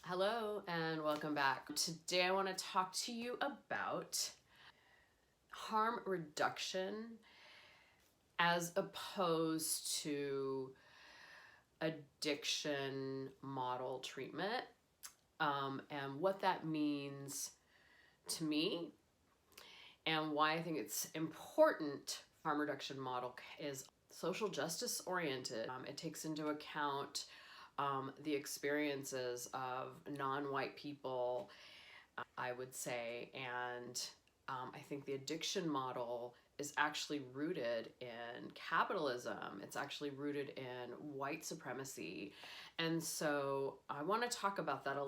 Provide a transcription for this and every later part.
Hello and welcome back. Today I want to talk to you about harm reduction as opposed to addiction model treatment, and what that means to me and why I think it's important. Harm reduction model is social justice oriented. It takes into account the experiences of non-white people, I would say, and I think the addiction model is actually rooted in capitalism. It's actually rooted in white supremacy. And so I want to talk about that a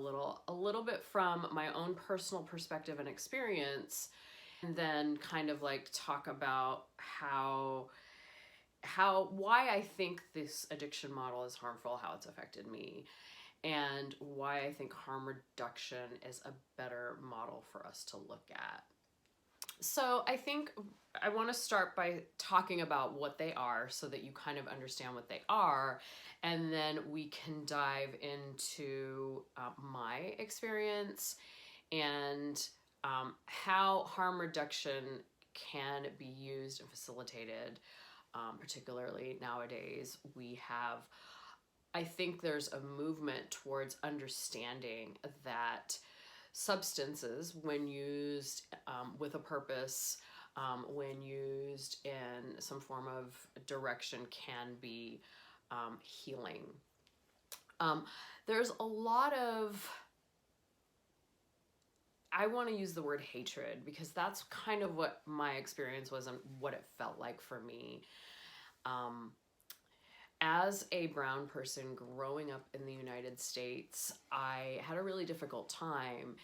little bit from my own personal perspective and experience, and then kind of like talk about why I think this addiction model is harmful, how it's affected me, and why I think harm reduction is a better model for us to look at. So I think I want to start by talking about what they are so that you kind of understand what they are, and then we can dive into my experience and how harm reduction can be used and facilitated. Particularly nowadays, I think there's a movement towards understanding that substances, when used with a purpose, when used in some form of direction, can be healing. There's a lot of, I want to use the word hatred because that's kind of what my experience was and what it felt like for me. As a brown person growing up in the United States, I had a really difficult time.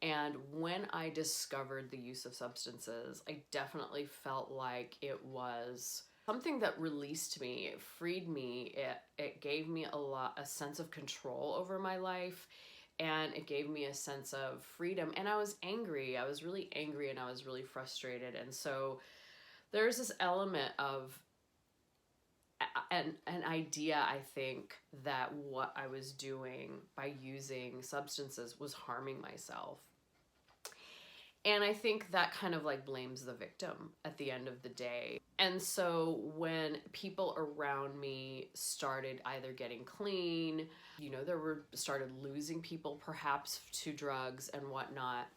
And when I discovered the use of substances, I definitely felt like it was something that released me, it freed me, it gave me a sense of control over my life, and it gave me a sense of freedom. And I was angry. I was really angry and I was really frustrated. And so there's this element of an idea, I think, that what I was doing by using substances was harming myself. And I think that kind of like blames the victim at the end of the day. And so when people around me started either getting clean, started losing people perhaps to drugs and whatnot,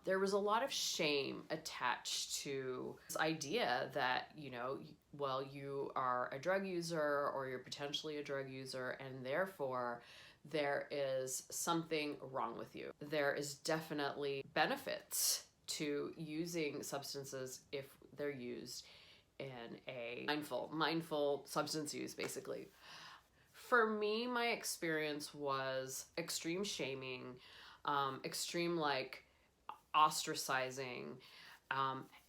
there was a lot of shame attached to this idea that, you are a drug user or you're potentially a drug user, and therefore there is something wrong with you. There is definitely benefits to using substances if they're used in a mindful substance use, basically. For me, my experience was extreme shaming, extreme ostracizing,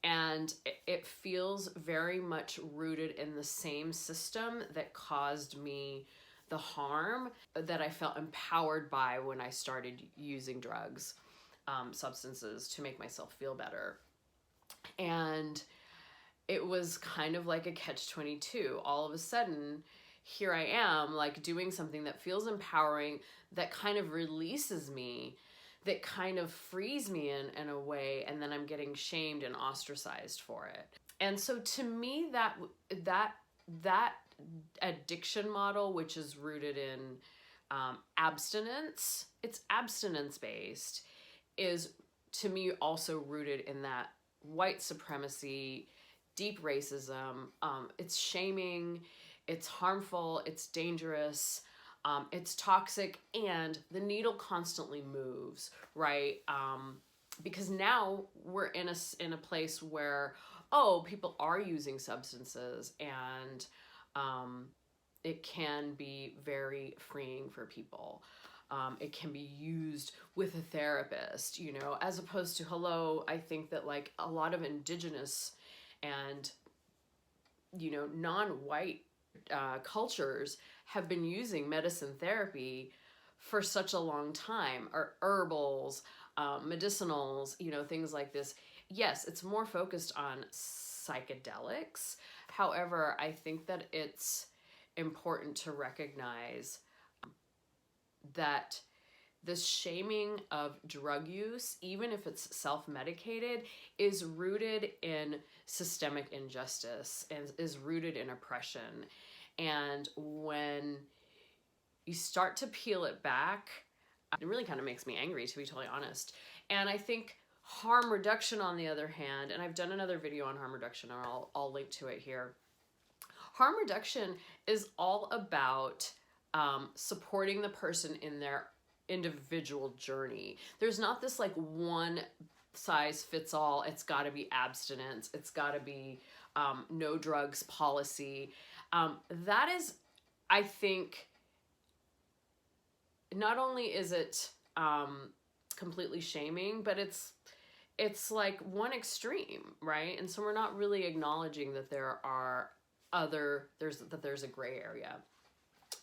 and it feels very much rooted in the same system that caused me the harm that I felt empowered by when I started using drugs, substances, to make myself feel better. And it was kind of like a catch-22. All of a sudden, here I am, like doing something that feels empowering, that kind of releases me, that kind of frees me in a way, and then I'm getting shamed and ostracized for it. And so to me, that addiction model, which is rooted in abstinence, it's abstinence based, is to me also rooted in that white supremacy, deep racism. It's shaming, it's harmful, it's dangerous, it's toxic, and the needle constantly moves, right? Because now we're in a place where, people are using substances, and it can be very freeing for people. It can be used with a therapist, as opposed to, I think that like a lot of indigenous and, non-white cultures have been using medicine therapy for such a long time, or herbals, medicinals, things like this. Yes, it's more focused on psychedelics. However, I think that it's important to recognize that this shaming of drug use, even if it's self-medicated, is rooted in systemic injustice and is rooted in oppression. And when you start to peel it back, it really kind of makes me angry, to be totally honest. And I think harm reduction, on the other hand, and I've done another video on harm reduction, and I'll link to it here. Harm reduction is all about supporting the person in their individual journey. There's not this like one size fits all. It's got to be abstinence. It's got to be no drugs policy. That is, I think, not only is it completely shaming, but it's like one extreme, right? And so we're not really acknowledging that there's a gray area.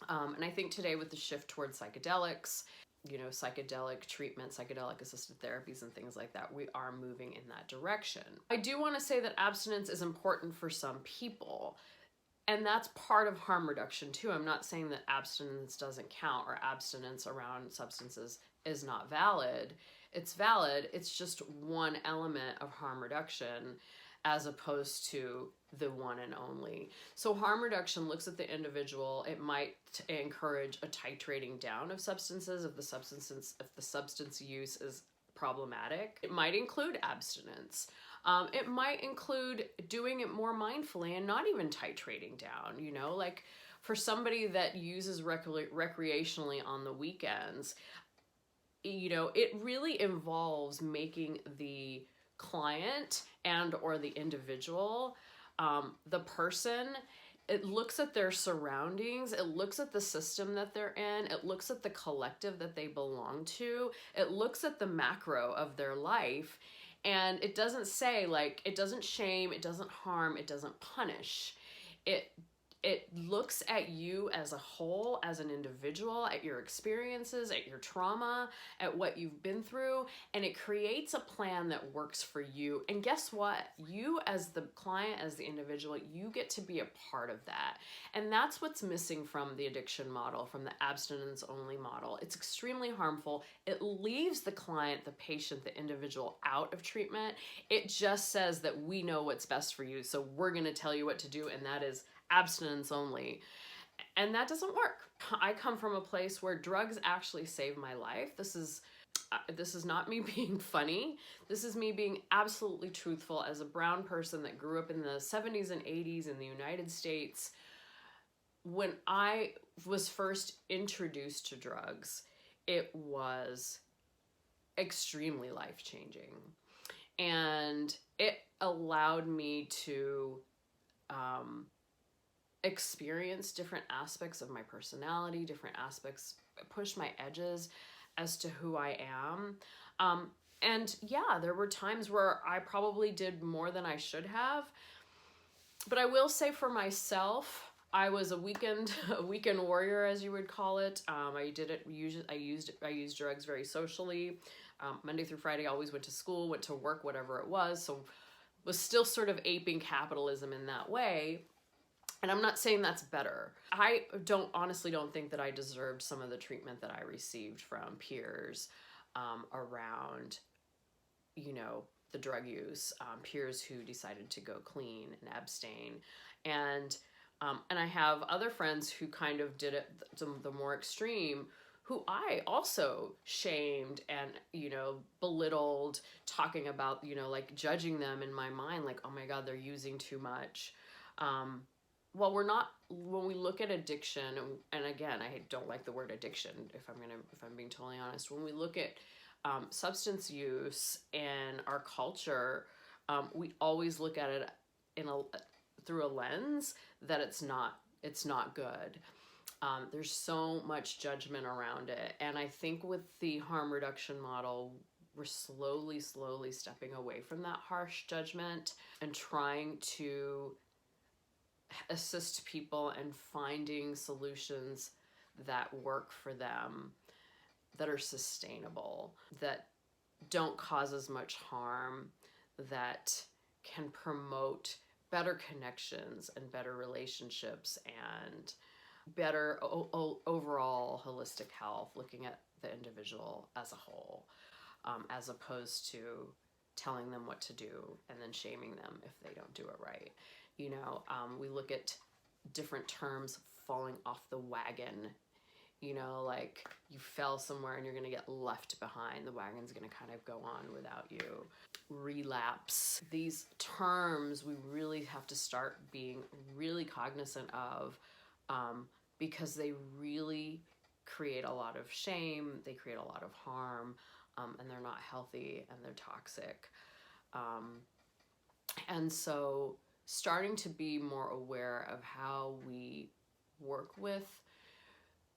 And I think today, with the shift towards psychedelics, you know, psychedelic treatment, psychedelic assisted therapies and things like that, we are moving in that direction. I do want to say that abstinence is important for some people, and that's part of harm reduction too. I'm not saying that abstinence doesn't count or abstinence around substances is not valid. It's valid. It's just one element of harm reduction as opposed to the one and only. So harm reduction looks at the individual. It might encourage a titrating down of substances if the substance use is problematic. It might include abstinence. It might include doing it more mindfully and not even titrating down, you know, like for somebody that uses recreationally on the weekends, you know, it really involves making the client and or the individual, the person, it looks at their surroundings, it looks at the system that they're in, it looks at the collective that they belong to, it looks at the macro of their life, and it doesn't say, like, it doesn't shame, it doesn't harm, it doesn't punish. It looks at you as a whole, as an individual, at your experiences, at your trauma, at what you've been through, and it creates a plan that works for you. And guess what? You as the client, as the individual, you get to be a part of that. And that's what's missing from the addiction model, from the abstinence only model. It's extremely harmful. It leaves the client, the patient, the individual out of treatment. It just says that we know what's best for you, so we're going to tell you what to do, and that is abstinence only. And that doesn't work. I come from a place where drugs actually saved my life. This is not me being funny. This is me being absolutely truthful as a brown person that grew up in the 70s and 80s in the United States. When I was first introduced to drugs, it was extremely life-changing. And it allowed me to experience different aspects of my personality, different aspects, push my edges as to who I am. And yeah, there were times where I probably did more than I should have. But I will say for myself, I was a weekend warrior, as you would call it. I used drugs very socially. Monday through Friday, I always went to school, went to work, whatever it was. So was still sort of aping capitalism in that way. And I'm not saying that's better. I honestly don't think that I deserved some of the treatment that I received from peers around, you know, the drug use, peers who decided to go clean and abstain. And I have other friends who kind of did it the more extreme, who I also shamed and, you know, belittled, talking about, you know, like judging them in my mind, like, oh my God, they're using too much. Well, when we look at addiction, and again, I don't like the word addiction, if I'm being totally honest, when we look at substance use in our culture, we always look at it through a lens that it's not good. There's so much judgment around it. And I think with the harm reduction model, we're slowly stepping away from that harsh judgment and trying to assist people and finding solutions that work for them, that are sustainable, that don't cause as much harm, that can promote better connections and better relationships and better overall holistic health, looking at the individual as a whole, as opposed to telling them what to do and then shaming them if they don't do it right. You know, we look at different terms, falling off the wagon. You know, like you fell somewhere and you're going to get left behind. The wagon's going to kind of go on without you. Relapse. These terms we really have to start being really cognizant of, because they really create a lot of shame, they create a lot of harm, and they're not healthy and they're toxic. And so starting to be more aware of how we work with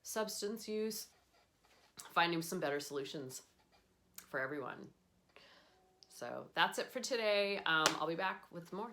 substance use, finding some better solutions for everyone. So that's it for today. I'll be back with more.